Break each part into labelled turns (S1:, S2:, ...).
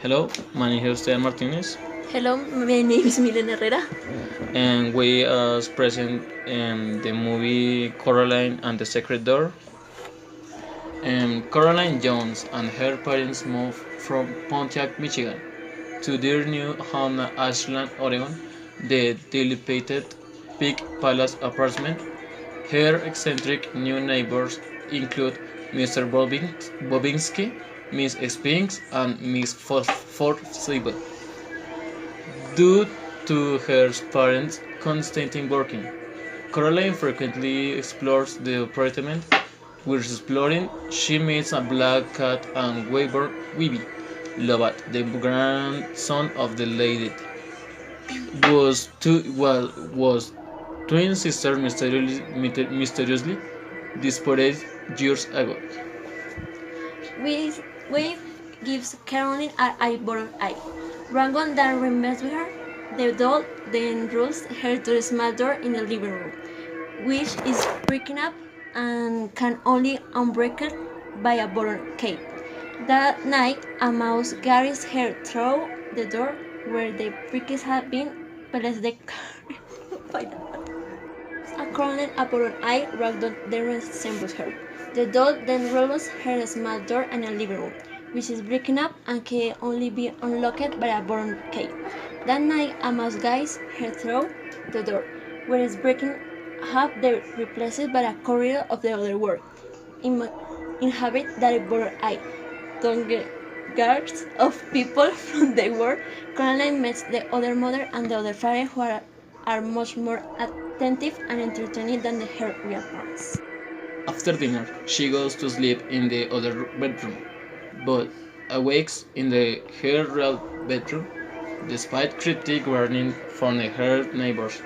S1: Hello, my name is Esteban Martinez,
S2: Hello, my name is Milen Herrera.
S1: and we are present in the movie Coraline and the Secret Door. Coraline Jones and her parents moved from Pontiac, Michigan, to their new home in Ashland, Oregon, the dilapidated Big Palace apartment. Her eccentric new neighbors include Mr. Bobinski, Miss Spinks, and Miss Forsyth. Due to her parents constantly working, Coraline frequently explores the apartment. While exploring, she meets a black cat and Weber Weeby, Lovat, the grandson of the lady, was twin sister mysteriously disappeared years ago.
S2: We, we gives Caroline an eyeball eye. Rangon then remains with her. The doll then rolls her to a small door in the living room, which is breaking up and can only unbreak it by a button key. That night, a mouse carries her through the door where the bricks had been placed. The a Coraline upon an eye Ragdoll then resembles her. The doll then rolls her small door in a living room, which is breaking up and can only be unlocked by a button key. That night, a mouse guides her through the door, where it's breaking up they replaced by a corridor of the other world. Inhabit that button eye. Don't get guards of people from the world. Coraline meets the other mother and the other father who are much more attentive and entertaining than her real parents.
S1: After dinner, she goes to sleep in the other bedroom, but awakes in her real bedroom despite cryptic warning from her neighbors.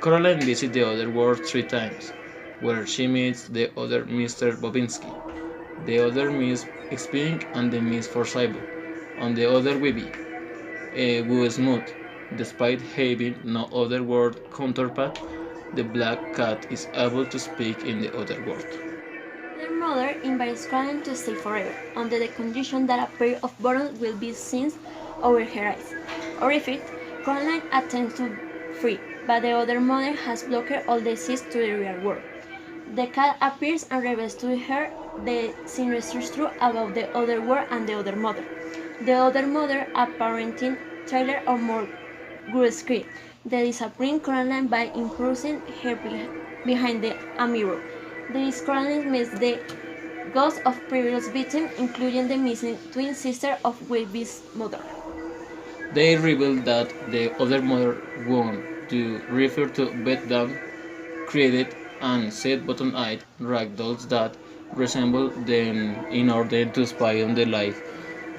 S1: Coraline visits the other world three times, where she meets the other Mr. Bobinski, the other Miss Spink, and the Miss Forsyth, and the other Webby, who is mute. Despite having no other world counterpart, the black cat is able to speak in the other world.
S2: Their mother invites Coraline to stay forever, under the condition that a pair of buttons will be seen over her eyes. Horrified, Coraline attempts to free, but the other mother has blocked all the seas to the real world. The cat appears and reveals to her the sinister truth about the other world and the other mother. The other mother, a parenting trailer or more grotesque, they disappoint Coraline by imprisoning her behind a mirror. This Coraline meets the ghosts of previous victims, including the missing twin sister of Wilby's mother.
S1: They reveal that the other mother wanted to refer to Beth created and set button-eyed ragdolls that resemble them in order to spy on their life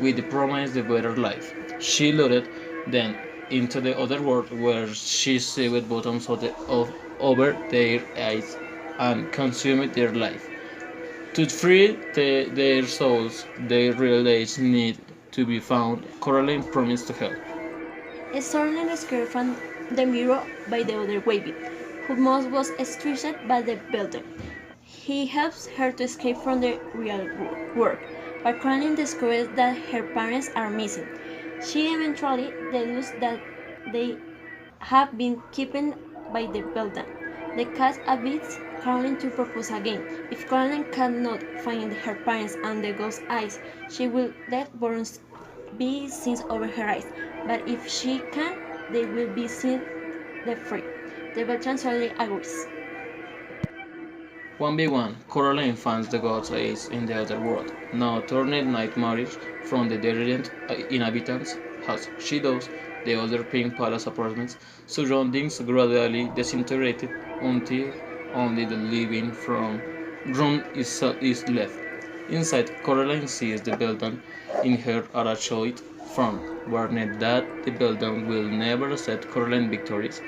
S1: with the promise of a better life. She lured them into the other world where she sewed buttons over their eyes and consumed their life. To free their souls, their real age need to be found. Coraline promised to help.
S2: Sterling is scared from the mirror by the other Wavy, who most was stretched by the builder. He helps her to escape from the real world, but Coraline discovers that her parents are missing. She eventually deduces that they have been kidnapped by the builder. The cat invites Coraline to propose again. If Coraline cannot find her parents and the ghost's eyes, she will let burns be seen over her eyes. But if she can, they will be seen the free. The veteran solely agrees.
S1: 1v1 Coraline finds the god's eyes in the other world, now turned nightmarish from the derelict inhabitants' house. She does the other pink palace apartments, surroundings gradually disintegrated until only the living room is left. Inside, Coraline sees the building in her arachoid form, warned that the building will never accept Coraline victories.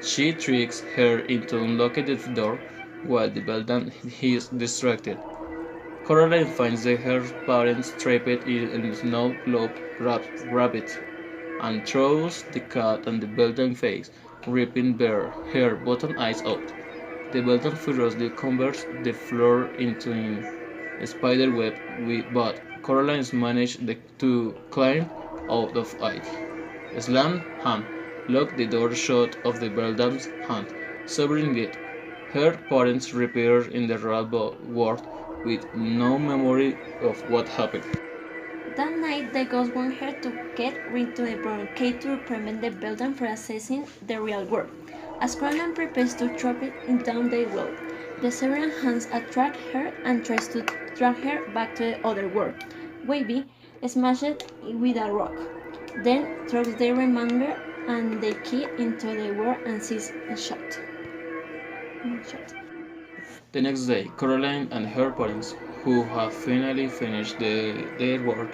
S1: She tricks her into unlocking the door while the building is distracted. Coraline finds her parents trapped in a snow globe rabbit and throws the cat on the building face, ripping bare her bottom eyes out. The building furiously converts the floor into a spider web, but Coraline manages to climb out of it. Slammed hand locked the door shut of the beldam's hand, severing it. Her parents reappeared in the real world with no memory of what happened.
S2: That night, the ghost wants her to get into the brown cave to prevent the beldam from accessing the real world. As Coraline prepares to drop it down the well, the severed hands attract her and tries to drag her back to the other world. Wavy smashes it with a rock, then throws the remainder and the key into the world and sees it shut.
S1: The next day, Coraline and her parents, who have finally finished their work,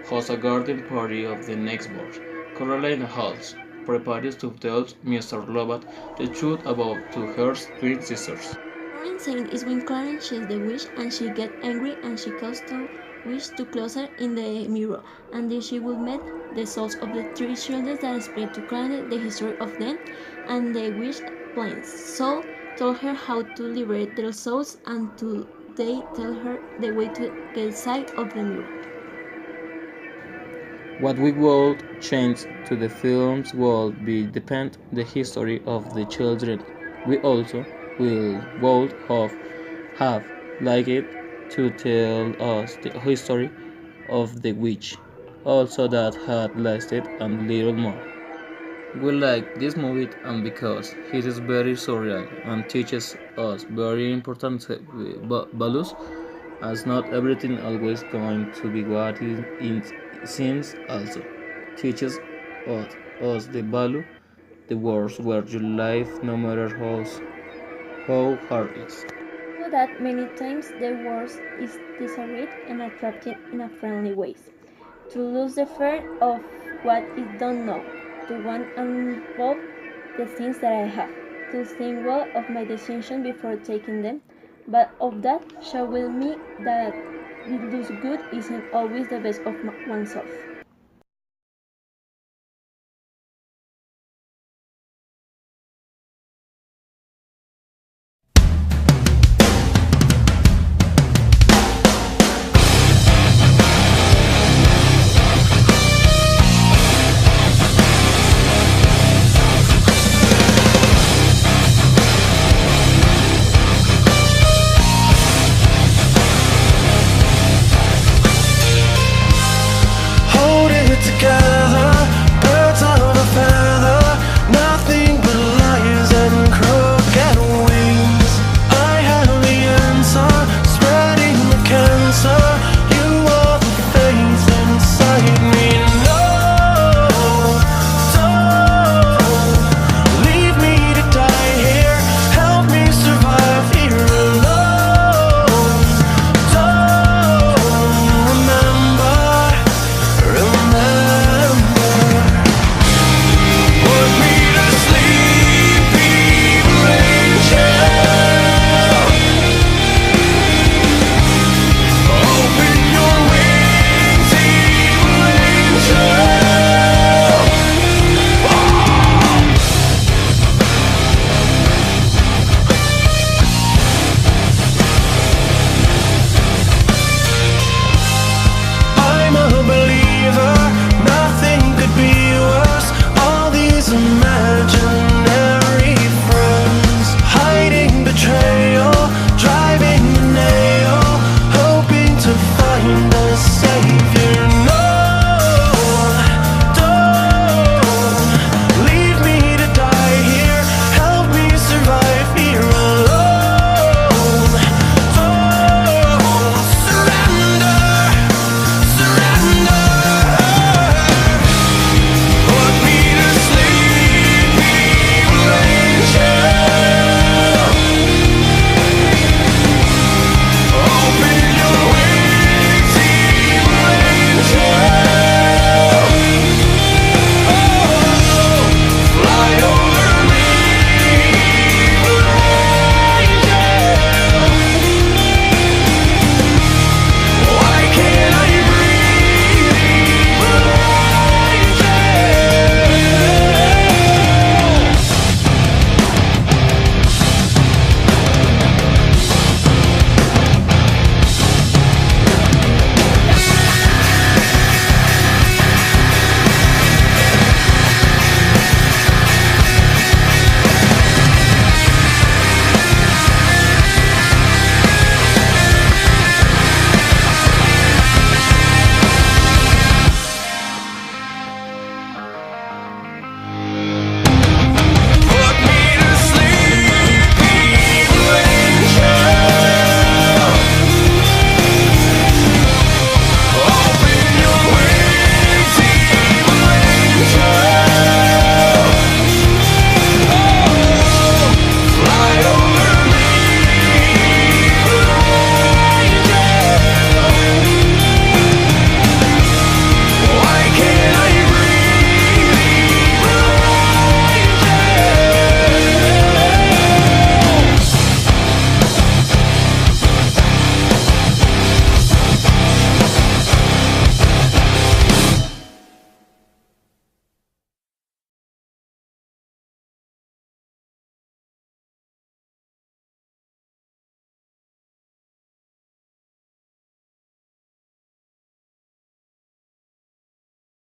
S1: host a garden party of the next birth. Coraline halts, prepares to tell Mr. Lobat the truth about to her twin sisters.
S2: More insane is when Clarence sees the wish and she gets angry and she calls to wish to close her in the mirror, and then she will meet the souls of the three children that explain to Clarence the history of them and the wish plans. So told her how to liberate their souls and to they tell her the way to get inside of the mirror.
S1: What we would change to the films would be depend the history of the children. We also would have liked it to tell us the history of the witch, also that had lasted a little more. We like this movie and because it is very surreal and teaches us very important values as not everything always going to be what it seems also teaches us the value the world where you live no matter how hard it is.
S2: So that many times the world is disarrayed and attracted in a friendly ways. To lose the fear of what is don't know, to want and involve the things that I have, to think well of my decision before taking them, but of that show with me that it looks good isn't always the best of oneself.